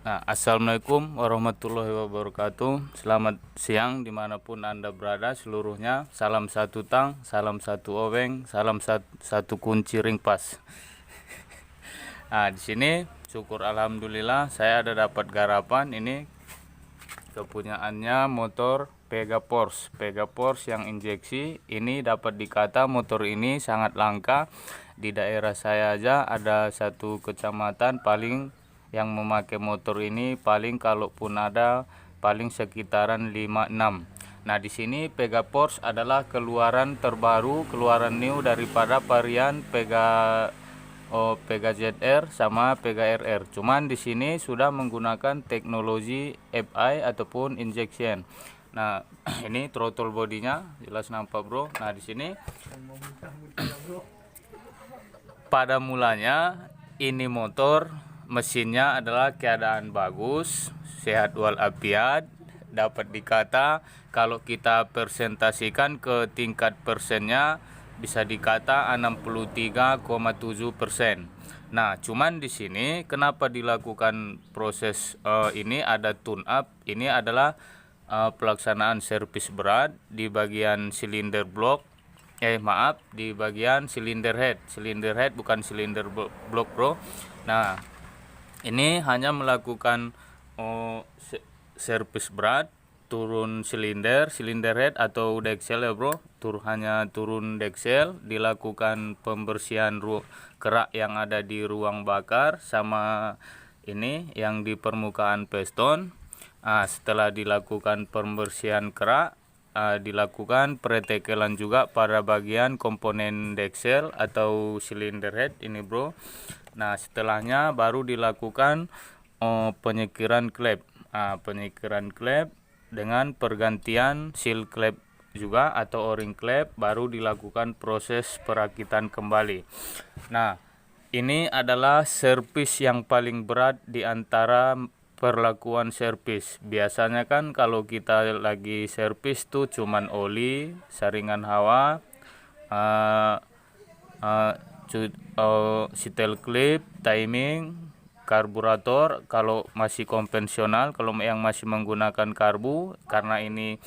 Nah, Assalamualaikum warahmatullahi wabarakatuh. Selamat siang dimanapun Anda berada seluruhnya. Salam satu tang, salam satu obeng, salam satu kunci ring pas. Nah, di sini syukur alhamdulillah saya ada dapat garapan ini kepunyaannya motor Pegaforce yang injeksi. Ini dapat dikata motor ini sangat langka. Di daerah saya aja ada satu kecamatan paling yang memakai motor ini, paling kalaupun ada paling sekitaran 5-6. Nah, di sini Pegaforce adalah keluaran terbaru, keluaran new daripada varian Pega ZR sama Pega RR. Cuman di sini sudah menggunakan teknologi FI ataupun injection. Nah, ini throttle bodinya jelas nampak, Bro. Nah, di sini pada mulanya ini motor mesinnya adalah keadaan bagus, sehat walafiat. Dapat dikata kalau kita presentasikan ke tingkat persennya bisa dikata 63,7%. Nah, cuman di sini kenapa dilakukan proses ini ada tune up? Ini adalah pelaksanaan servis berat di bagian silinder blok. Di bagian silinder head bukan silinder blok, Bro. Nah, ini hanya melakukan servis berat, turun silinder head atau deksel ya, Bro. Hanya turun deksel, dilakukan pembersihan kerak yang ada di ruang bakar sama ini yang di permukaan piston. Setelah dilakukan pembersihan kerak, dilakukan pretekelan juga pada bagian komponen deksel atau silinder head ini, Bro. Nah, setelahnya baru dilakukan penyekiran klep. Penyekiran klep dengan pergantian seal klep juga atau o-ring klep, baru dilakukan proses perakitan kembali. Nah, ini adalah servis yang paling berat di antara perlakuan servis. Biasanya kan kalau kita lagi servis tuh cuman oli, saringan hawa, setel clip, timing, karburator. Kalau masih konvensional, kalau yang masih menggunakan karbu, karena ini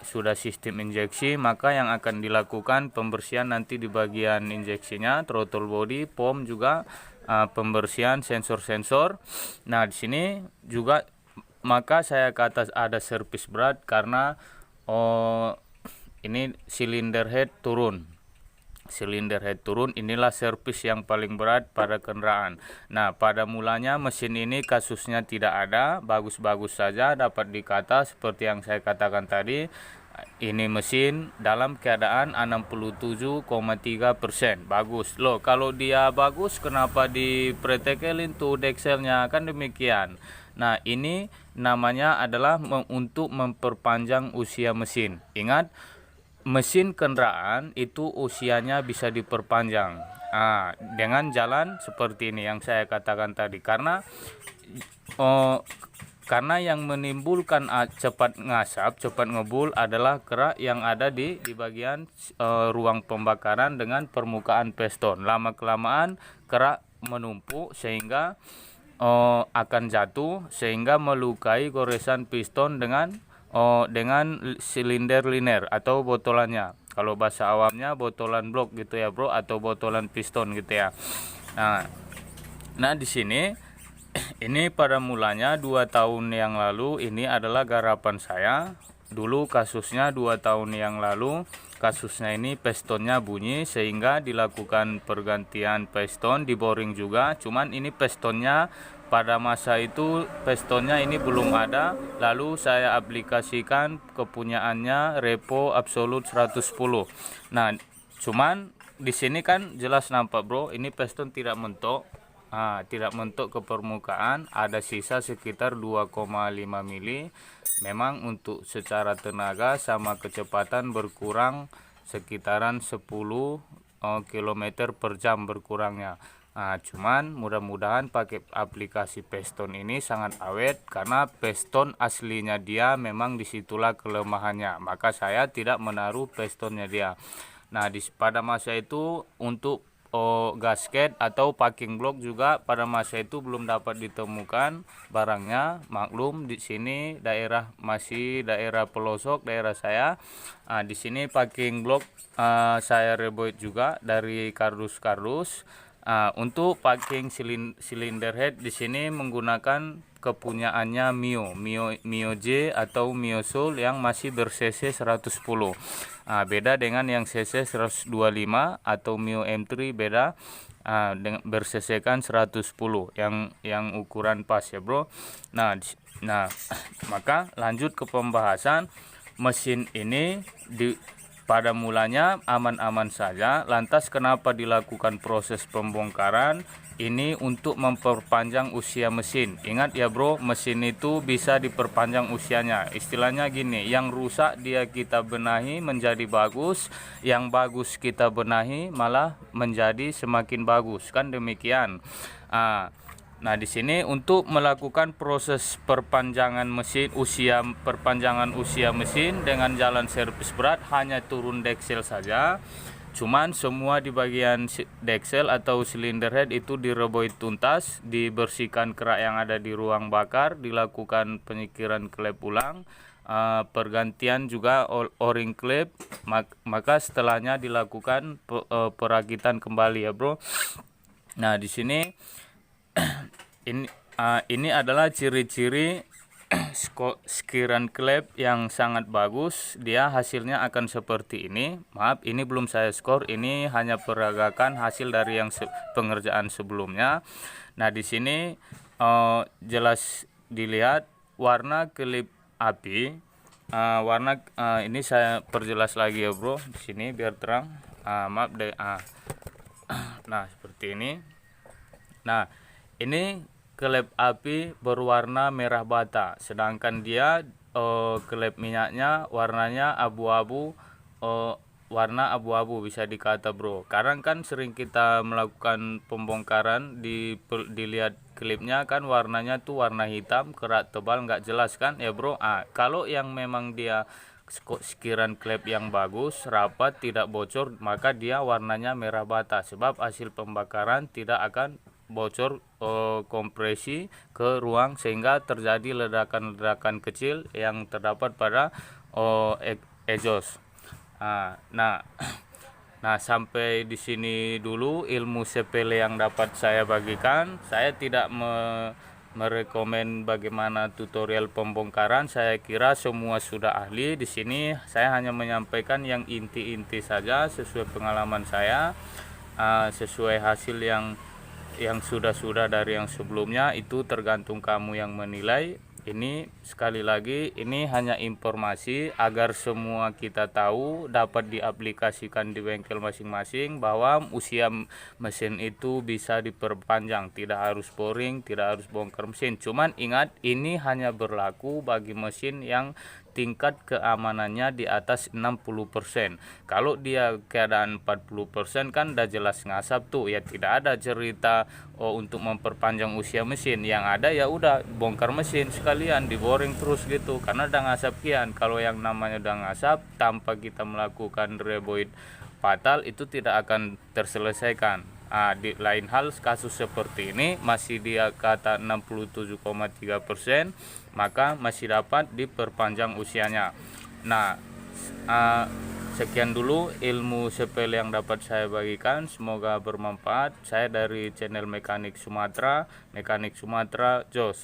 sudah sistem injeksi, maka yang akan dilakukan pembersihan nanti di bagian injeksinya, throttle body, pom juga, pembersihan sensor-sensor. Nah, di sini juga maka saya kata ada servis berat karena ini silinder head turun. Inilah servis yang paling berat pada kendaraan. Nah, pada mulanya mesin ini kasusnya tidak ada, bagus-bagus saja, dapat dikata seperti yang saya katakan tadi. Ini mesin dalam keadaan 67,3%. Bagus. Loh, kalau dia bagus kenapa dipretekelin tuh dekselnya? Kan demikian. Nah, ini namanya adalah untuk memperpanjang usia mesin. Ingat, mesin kendaraan itu usianya bisa diperpanjang dengan jalan seperti ini yang saya katakan tadi. Karena yang menimbulkan cepat ngasap, cepat ngebul adalah kerak yang ada di bagian ruang pembakaran dengan permukaan piston. Lama-kelamaan kerak menumpuk sehingga akan jatuh, sehingga melukai goresan piston dengan silinder liner atau botolannya. Kalau bahasa awamnya botolan blok gitu ya, Bro, atau botolan piston gitu ya. Nah, di sini ini pada mulanya 2 tahun yang lalu ini adalah garapan saya. Dulu kasusnya 2 tahun yang lalu, kasusnya ini pistonnya bunyi sehingga dilakukan pergantian piston, di boring juga. Cuman ini pistonnya pada masa itu pistonnya ini belum ada, lalu saya aplikasikan kepunyaannya Repo Absolute 110. Nah, cuman di sini kan jelas nampak, Bro, ini piston tidak mentok. Tidak mentok ke permukaan, ada sisa sekitar 2,5 mili. Memang untuk secara tenaga sama kecepatan berkurang sekitaran 10 km per jam berkurangnya. Cuman mudah-mudahan pakai aplikasi piston ini sangat awet, karena piston aslinya dia memang disitulah kelemahannya. Maka saya tidak menaruh pistonnya dia. Nah, pada masa itu untuk gasket atau packing block juga pada masa itu belum dapat ditemukan barangnya. Maklum di sini masih daerah pelosok daerah saya. Di sini packing block saya rebuat juga dari kardus-kardus. Untuk packing silinder head di sini menggunakan kepunyaannya Mio J atau Mio Soul yang masih ber-cc 110. Beda dengan yang cc 125 atau Mio M3 beda, ber-cc kan 110 yang ukuran pas ya bro. Nah maka lanjut ke pembahasan. Mesin ini pada mulanya aman-aman saja. Lantas kenapa dilakukan proses pembongkaran? Ini untuk memperpanjang usia mesin. Ingat ya bro, mesin itu bisa diperpanjang usianya. Istilahnya gini, yang rusak kita benahi menjadi bagus, yang bagus kita benahi malah menjadi semakin bagus, kan demikian. Nah di sini untuk melakukan proses perpanjangan usia mesin dengan jalan servis berat hanya turun deksel saja. Cuman semua di bagian deksel atau silinder head itu direboi tuntas, dibersihkan kerak yang ada di ruang bakar, dilakukan penyikiran klep ulang, pergantian juga o-ring klep, maka setelahnya dilakukan perakitan kembali ya bro. Nah di sini ini adalah ciri-ciri skiran klep yang sangat bagus. Dia hasilnya akan seperti ini. Maaf, ini belum saya skor. Ini hanya peragakan hasil dari yang pengerjaan sebelumnya. Nah di sini jelas dilihat warna klip api. Ini saya perjelas lagi ya bro. Di sini biar terang. Maaf deh. Nah seperti ini. Nah ini klep api berwarna merah bata, sedangkan dia klep minyaknya warnanya abu-abu, warna abu-abu bisa dikata bro. Karena kan sering kita melakukan pembongkaran, dilihat klipnya kan warnanya tuh warna hitam, kerak tebal, nggak jelas kan ya bro. Kalau yang memang dia skiran klep yang bagus, rapat, tidak bocor, maka dia warnanya merah bata, sebab hasil pembakaran tidak akan bocor kompresi ke ruang sehingga terjadi ledakan-ledakan kecil yang terdapat pada exhaust. Nah sampai di sini dulu ilmu sepele yang dapat saya bagikan. Saya tidak merekomen bagaimana tutorial pembongkaran. Saya kira semua sudah ahli. Di sini saya hanya menyampaikan yang inti-inti saja sesuai pengalaman saya, sesuai hasil yang sudah dari yang sebelumnya. Itu tergantung kamu yang menilai. Ini sekali lagi, ini hanya informasi agar semua kita tahu, dapat diaplikasikan di bengkel masing-masing, bahwa usia mesin itu bisa diperpanjang, tidak harus boring, tidak harus bongkar mesin. Cuman ingat, ini hanya berlaku bagi mesin yang tingkat keamanannya di atas 60%. Kalau dia keadaan 40% kan udah jelas ngasap tuh ya, tidak ada cerita untuk memperpanjang usia mesin. Yang ada ya udah bongkar mesin sekalian, diboring terus gitu, karena udah ngasap kian. Kalau yang namanya udah ngasap tanpa kita melakukan reboid fatal, itu tidak akan terselesaikan. Di lain hal kasus seperti ini masih dia kata 67,3%, maka masih dapat diperpanjang usianya. Nah sekian dulu ilmu sepele yang dapat saya bagikan, semoga bermanfaat. Saya dari channel Mekanik Sumatera, Jos.